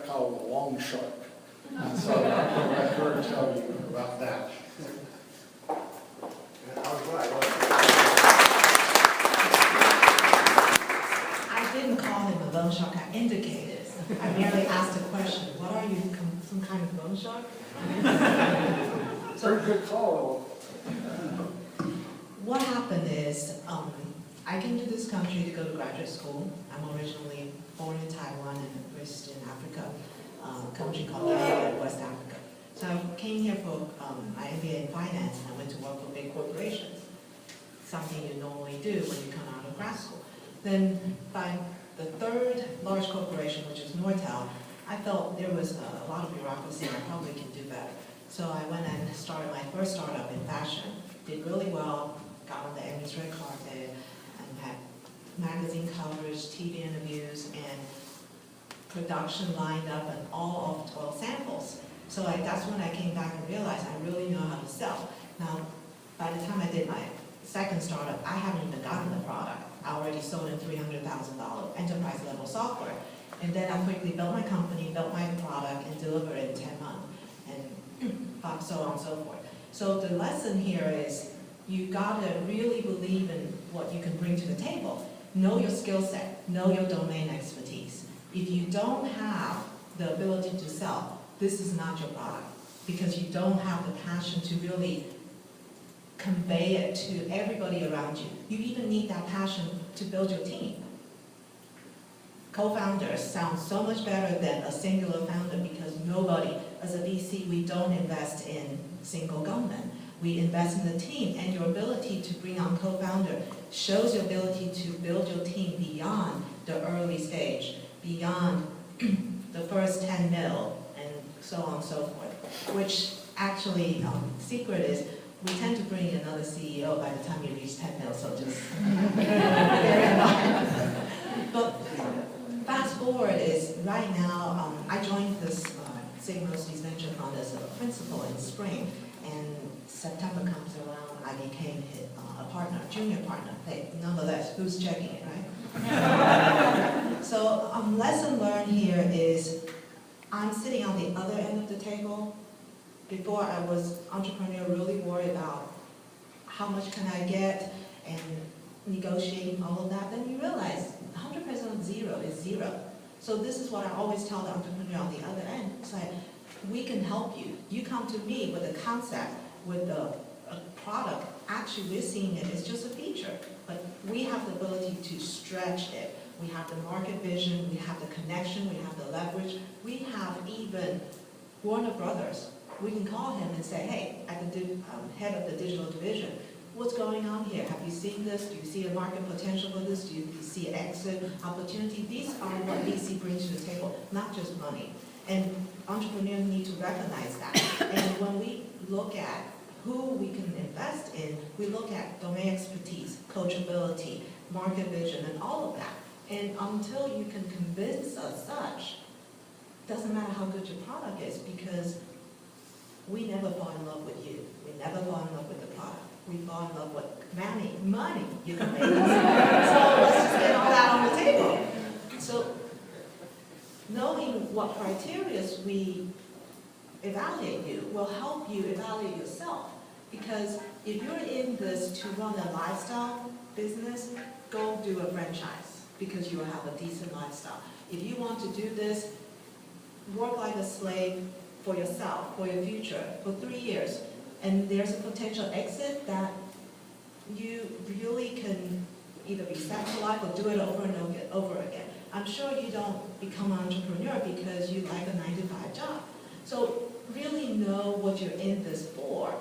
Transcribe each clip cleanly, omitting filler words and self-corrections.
called a long shark. And so I'm going to let her tell you about that. I didn't call him a loan shark, I indicated. I merely asked a question, what are you, some kind of loan shark? Very good call. What happened is, I came to this country to go to graduate school. I'm originally born in Taiwan and raised in Africa, a country called West Africa. So I came here for my MBA in finance, and I went to work for big corporations, something you normally do when you come out of grad school. Then by the third large corporation, which is Nortel, I felt there was a lot of bureaucracy and I probably could do better. So I went and started my first startup in fashion, did really well, got on the Emmys red carpet, and had magazine coverage, TV interviews, and production lined up, and all of 12 samples. So that's when I came back and realized I really know how to sell. Now, by the time I did my second startup, I haven't even gotten the product. I already sold in $300,000 enterprise level software. And then I quickly built my company, built my product, and delivered it in 10 months, and so on and so forth. So the lesson here is you gotta really believe in what you can bring to the table. Know your skill set, know your domain expertise. If you don't have the ability to sell, this is not your product, because you don't have the passion to really convey it to everybody around you. You even need that passion to build your team. Co-founders sound so much better than a singular founder, because nobody, as a VC, we don't invest in single gunmen. We invest in the team, and your ability to bring on co-founder shows your ability to build your team beyond the early stage, beyond the first 10 mil, and so on and so forth. Which actually, secret is, we tend to bring another CEO by the time you reach 10 mil, so just bear in mind. But fast forward is, right now, I joined this Sig Mosely's venture fund as a principal in spring, and September comes around, I became a partner, junior partner. Hey, nonetheless, who's checking it, right? So lesson learned here is, I'm sitting on the other end of the table. Before I was entrepreneur, really worried about how much can I get and negotiating all of that. Then you realize 100% of zero is zero. So this is what I always tell the entrepreneur on the other end. It's like, we can help you. You come to me with a concept, with a product. Actually, we're seeing it as just a feature, but we have the ability to stretch it. We have the market vision, we have the connection, we have the leverage. We have even Warner Brothers. We can call him and say, hey, at the head of the digital division, what's going on here? Have you seen this? Do you see a market potential for this? Do you see an exit opportunity? These are what VC brings to the table, not just money. And entrepreneurs need to recognize that. And when we look at who we can invest in, we look at domain expertise, coachability, market vision, and all of that. And until you can convince us such, doesn't matter how good your product is, because we never fall in love with you. We never fall in love with the product. We fall in love with money you can make us. So let's just get all that on the table. So knowing what criteria we evaluate you will help you evaluate yourself. Because if you're in this to run a lifestyle business, go do a franchise, because you will have a decent lifestyle. If you want to do this, work like a slave for yourself, for your future, for 3 years, and there's a potential exit that you really can either reset your life or do it over and over again. I'm sure you don't become an entrepreneur because you like a 9-to-5 job. So really know what you're in this for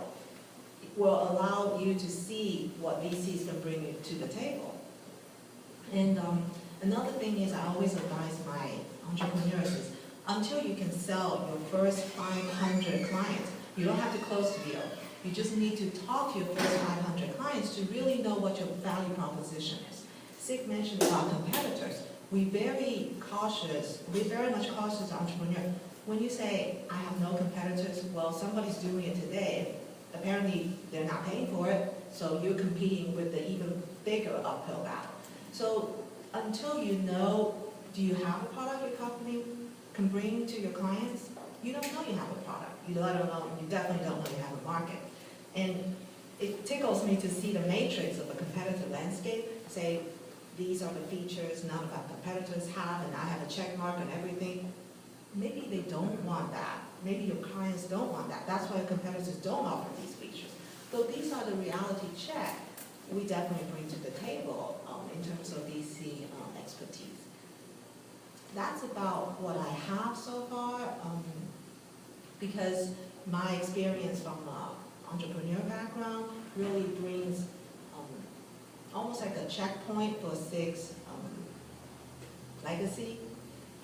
will allow you to see what VCs can bring you to the table. And another thing is, I always advise my entrepreneurs is, until you can sell your first 500 clients, you don't have to close the deal. You just need to talk to your first 500 clients to really know what your value proposition is. Sig mentioned about competitors. We're very much cautious entrepreneurs. When you say, I have no competitors, well, somebody's doing it today. Apparently, they're not paying for it, so you're competing with the even bigger uphill battle. So until you know, do you have a product or can bring to your clients, you don't know you have a product. You definitely don't know you have a market. And it tickles me to see the matrix of a competitive landscape, say, these are the features none of our competitors have, and I have a check mark on everything. Maybe they don't want that. Maybe your clients don't want that. That's why competitors don't offer these features. So these are the reality check we definitely bring to the table in terms of DC expertise. That's about what I have so far, because my experience from entrepreneur background really brings almost like a checkpoint for Sig's legacy.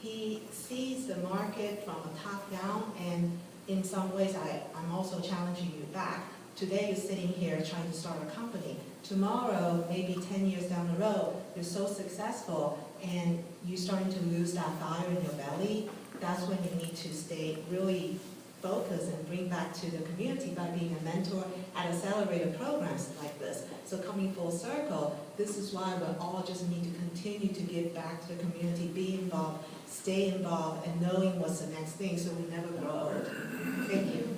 He sees the market from a top down, and in some ways I'm also challenging you back. Today you're sitting here trying to start a company. Tomorrow, maybe 10 years down the road, you're so successful and you're starting to lose that fire in your belly. That's when you need to stay really focused and bring back to the community by being a mentor at accelerator programs like this. So coming full circle, this is why we all just need to continue to give back to the community, be involved, stay involved, and knowing what's the next thing so we never grow old. Thank you.